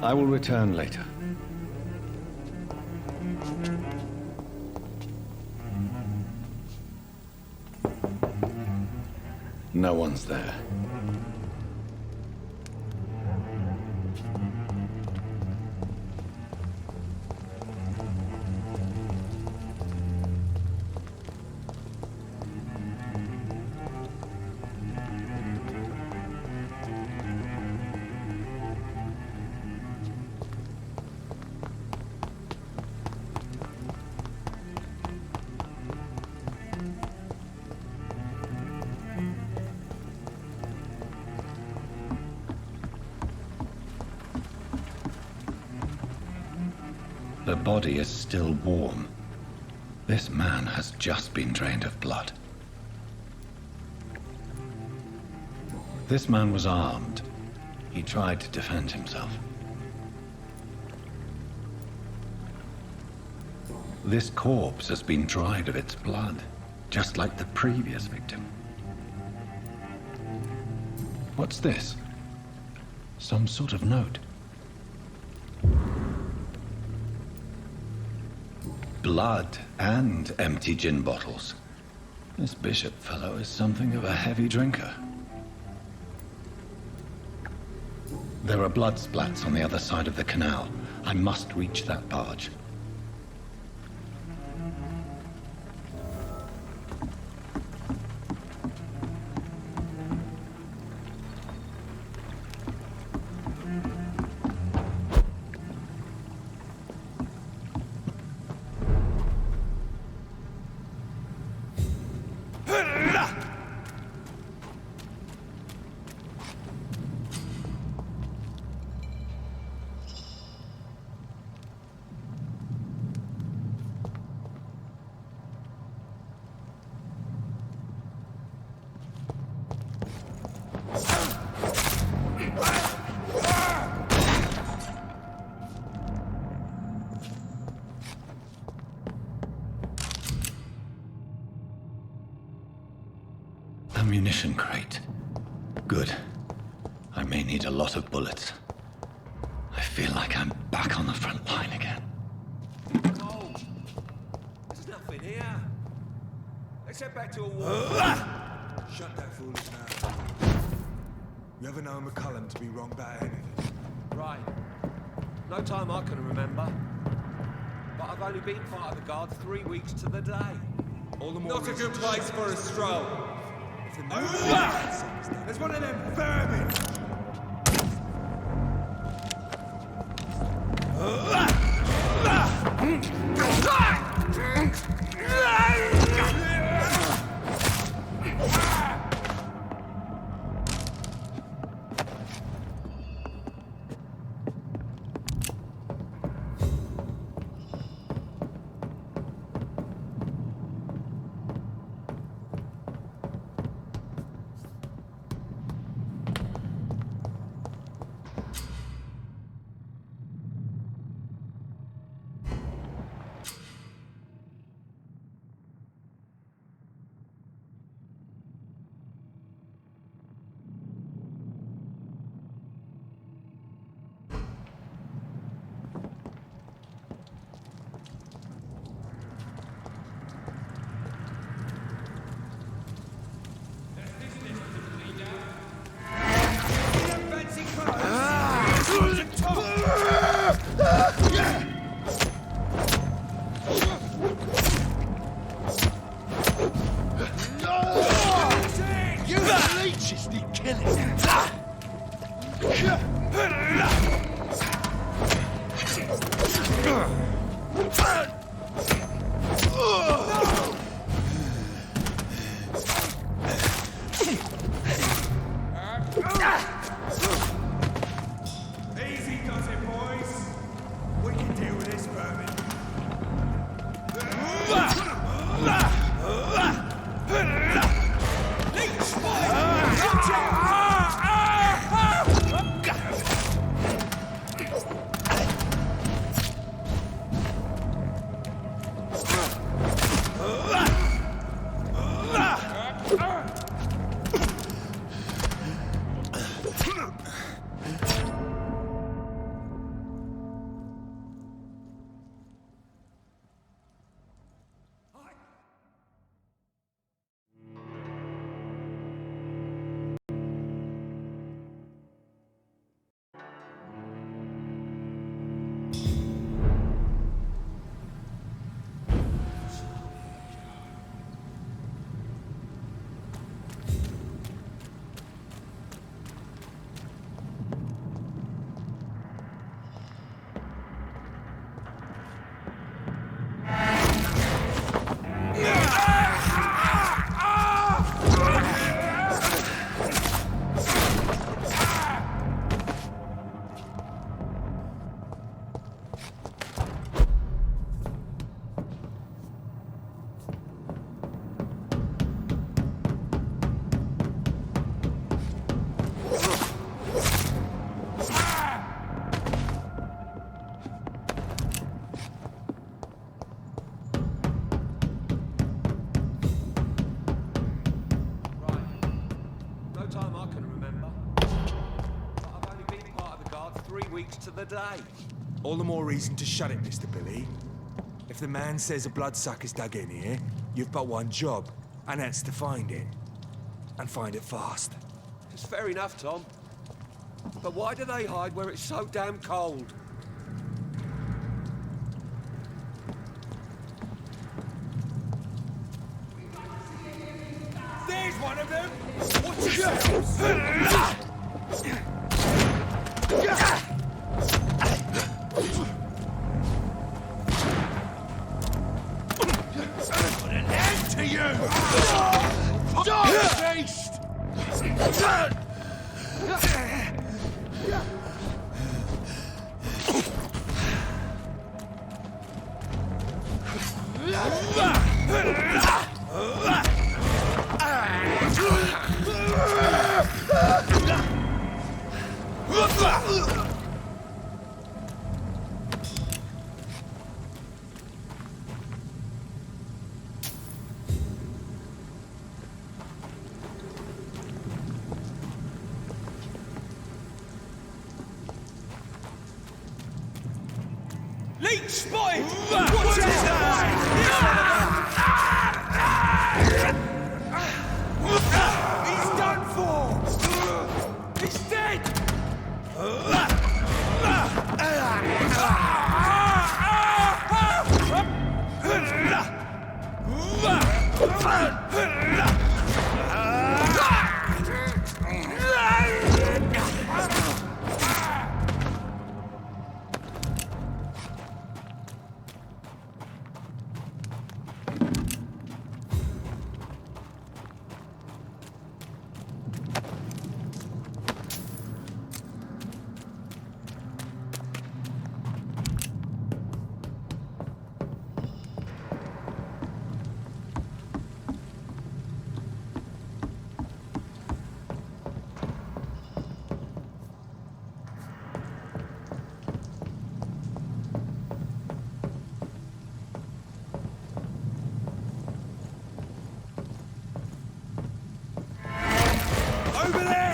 I will return later. No one's there. The body is still warm. This man has just been drained of blood. This man was armed. He tried to defend himself. This corpse has been dried of its blood, just like the previous victim. What's this? Some sort of note. Blood and empty gin bottles. This bishop fellow is something of a heavy drinker. There are blood splats on the other side of the canal. I must reach that barge. Ammunition crate. Good. I may need a lot of bullets. I feel like I'm back on the front line again. Oh, there's nothing here. Let's head back to a war. Shut that foolish mouth. You ever known McCullum to be wrong about anything? Right. No time I can remember. But I've only been part of the guard 3 weeks to the day. All the more Not a good place for a stroll. There's one of them vermin! No time I can remember. But I've only been part of the guard 3 weeks to the day. All the more reason to shut it, Mr. Billy. If the man says a bloodsucker's dug in here, you've but one job, and that's to find it. And find it fast. It's fair enough, Tom. But why do they hide where it's so damn cold? There's one of them! Watch yourselves! Put an end to you! Die, beast! Leech spotted! Watch out! He's done for! He's dead! Over there!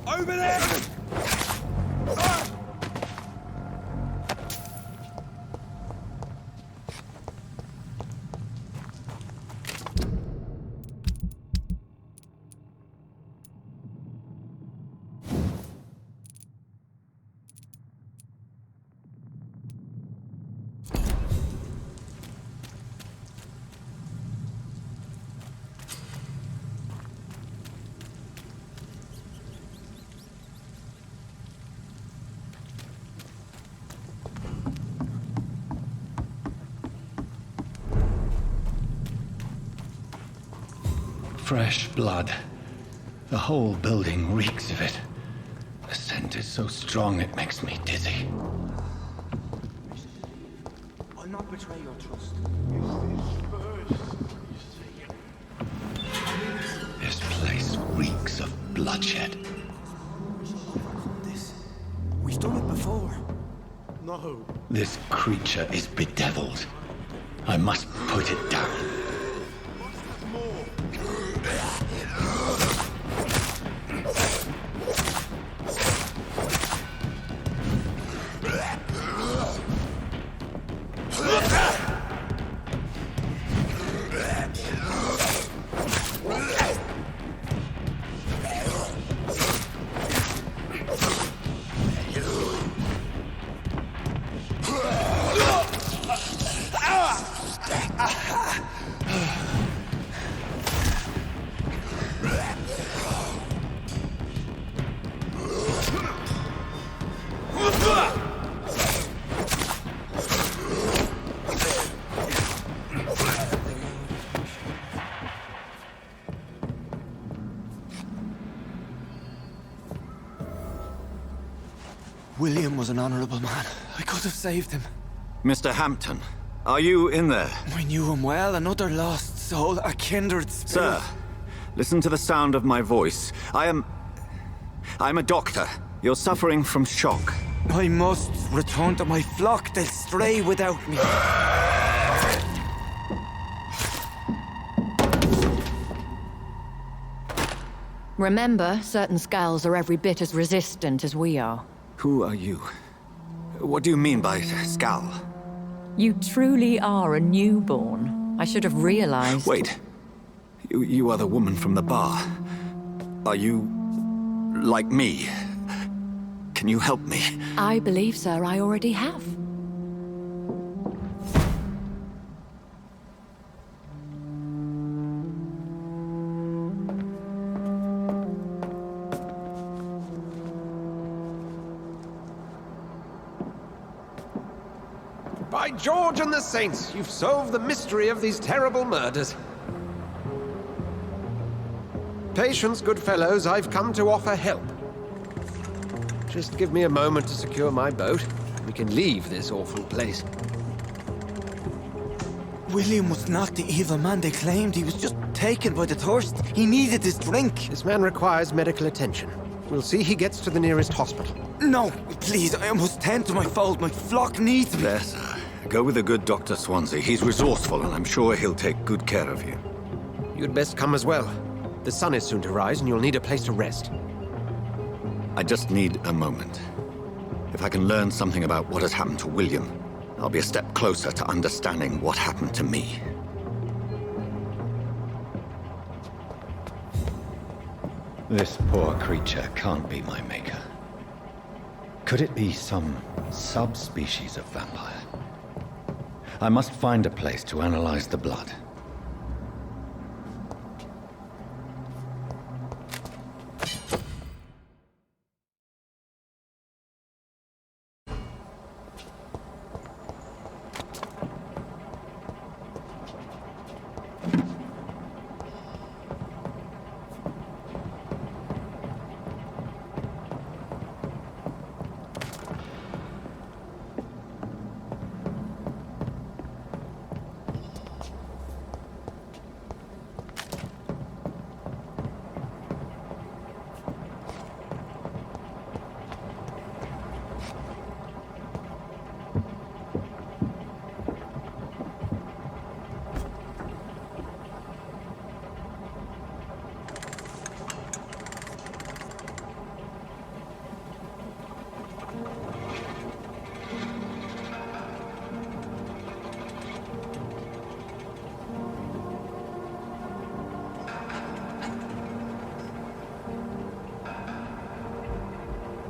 Over there! Fresh blood. The whole building reeks of it. The scent is so strong it makes me dizzy. I'll not betray your trust. This place reeks of bloodshed. We've done it before. No. This creature is bedeviled. I must put it down. William was an honorable man. I could have saved him. Mr. Hampton, are you in there? I knew him well, another lost soul, a kindred spirit. Sir, listen to the sound of my voice. I'm a doctor. You're suffering from shock. I must return to my flock. They'll stray without me. Remember, certain skulls are every bit as resistant as we are. Who are you? What do you mean by Skal? You truly are a newborn. I should have realized. Wait. You are the woman from the bar. Are you... like me? Can you help me? I believe, sir, I already have. By George and the Saints, you've solved the mystery of these terrible murders. Patience, good fellows, I've come to offer help. Just give me a moment to secure my boat. We can leave this awful place. William was not the evil man they claimed. He was just taken by the thirst. He needed his drink. This man requires medical attention. We'll see he gets to the nearest hospital. No, please, I must tend to my fold. My flock needs me. There, sir. Go with the good Dr. Swansea. He's resourceful, and I'm sure he'll take good care of you. You'd best come as well. The sun is soon to rise, and you'll need a place to rest. I just need a moment. If I can learn something about what has happened to William, I'll be a step closer to understanding what happened to me. This poor creature can't be my maker. Could it be some subspecies of vampire? I must find a place to analyze the blood.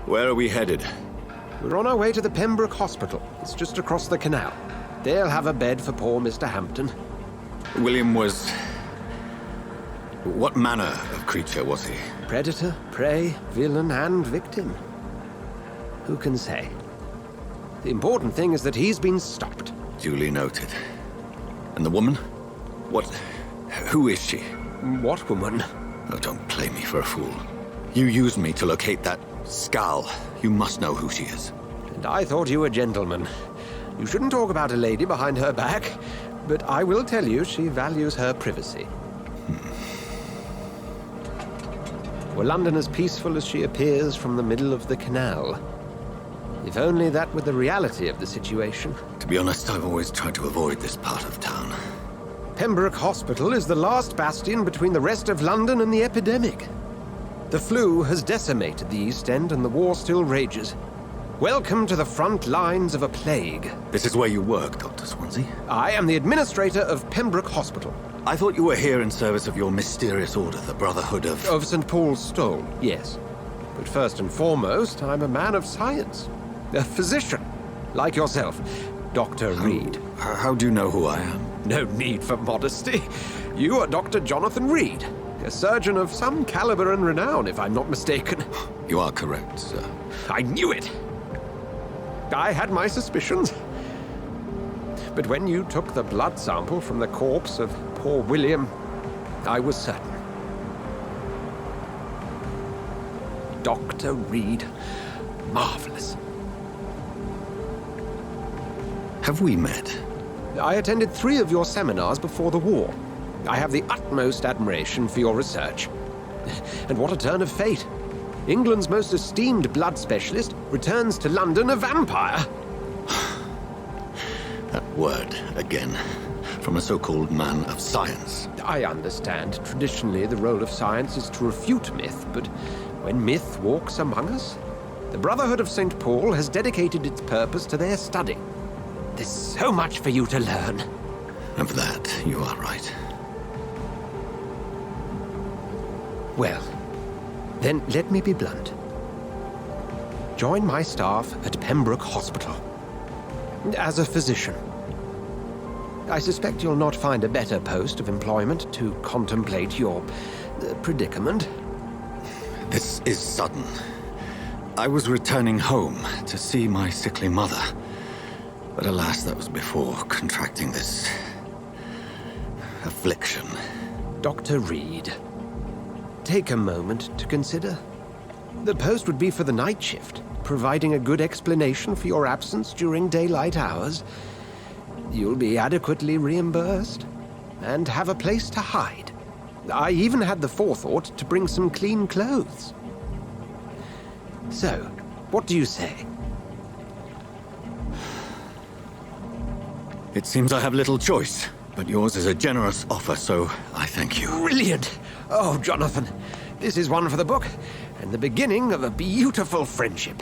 Where are we headed? We're on our way to the Pembroke Hospital. It's just across the canal. They'll have a bed for poor Mr. Hampton. William was... what manner of creature was he? Predator, prey, villain, and victim. Who can say? The important thing is that he's been stopped. Duly noted. And the woman? What... who is she? What woman? Oh, don't play me for a fool. You used me to locate that Skull. You must know who she is. And I thought you a gentleman. You shouldn't talk about a lady behind her back, but I will tell you she values her privacy. Were London as peaceful as she appears from the middle of the canal? If only that were the reality of the situation. To be honest, I've always tried to avoid this part of town. Pembroke Hospital is the last bastion between the rest of London and the epidemic. The flu has decimated the East End and the war still rages. Welcome to the front lines of a plague. This is where you work, Dr. Swansea? I am the administrator of Pembroke Hospital. I thought you were here in service of your mysterious order, the Brotherhood of... Of St. Paul's Stole, yes. But first and foremost, I'm a man of science. A physician, like yourself, Dr. Reed. How do you know who I am? No need for modesty. You are Dr. Jonathan Reed, a surgeon of some caliber and renown, if I'm not mistaken. You are correct, sir. I knew it! I had my suspicions. But when you took the blood sample from the corpse of poor William, I was certain. Dr. Reed. Marvelous. Have we met? I attended 3 of your seminars before the war. I have the utmost admiration for your research. And what a turn of fate. England's most esteemed blood specialist returns to London a vampire. That word, again. From a so-called man of science. I understand. Traditionally, the role of science is to refute myth, but when myth walks among us, the Brotherhood of St. Paul has dedicated its purpose to their study. There's so much for you to learn. Of that, you are right. Well, then let me be blunt. Join my staff at Pembroke Hospital. As a physician. I suspect you'll not find a better post of employment to contemplate your predicament. This is sudden. I was returning home to see my sickly mother. But alas, that was before contracting this... affliction. Dr. Reed, take a moment to consider. The post would be for the night shift, providing a good explanation for your absence during daylight hours. You'll be adequately reimbursed, and have a place to hide. I even had the forethought to bring some clean clothes. So, what do you say? It seems I have little choice, but yours is a generous offer, so I thank you. Brilliant! Oh, Jonathan, this is one for the book, and the beginning of a beautiful friendship.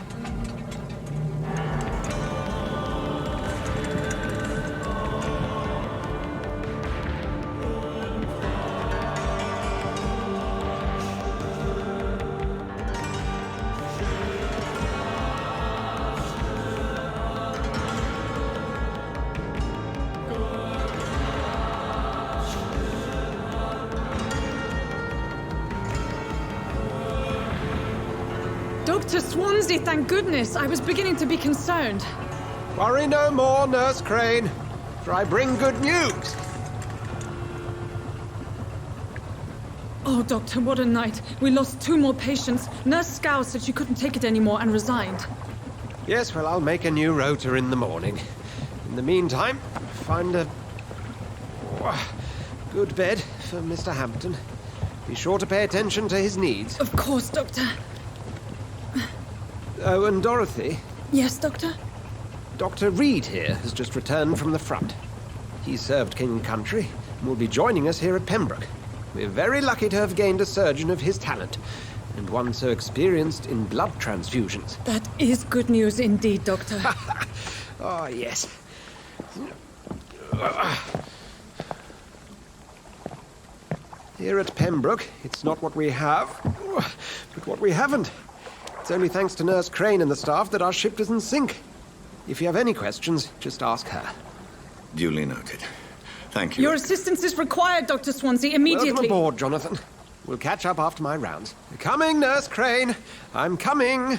Dr. Swansea, thank goodness. I was beginning to be concerned. Worry no more, Nurse Crane, for I bring good news. Oh, Doctor, what a night. We lost 2 more patients. Nurse Scow said she couldn't take it anymore and resigned. Yes, well, I'll make a new rota in the morning. In the meantime, find a good bed for Mr. Hampton. Be sure to pay attention to his needs. Of course, Doctor. Oh, and Dorothy, Yes, Doctor? Dr. Reed here has just returned from the front. He served King and Country and will be joining us here at Pembroke. We're very lucky to have gained a surgeon of his talent, and one so experienced in blood transfusions. That is good news indeed, Doctor. Oh, yes. Here at Pembroke, it's not what we have, but what we haven't. It's only thanks to Nurse Crane and the staff that our ship doesn't sink. If you have any questions, just ask her. Duly noted. Thank you. Your assistance is required, Dr. Swansea, immediately. Welcome aboard, Jonathan. We'll catch up after my rounds. Coming, Nurse Crane. I'm coming.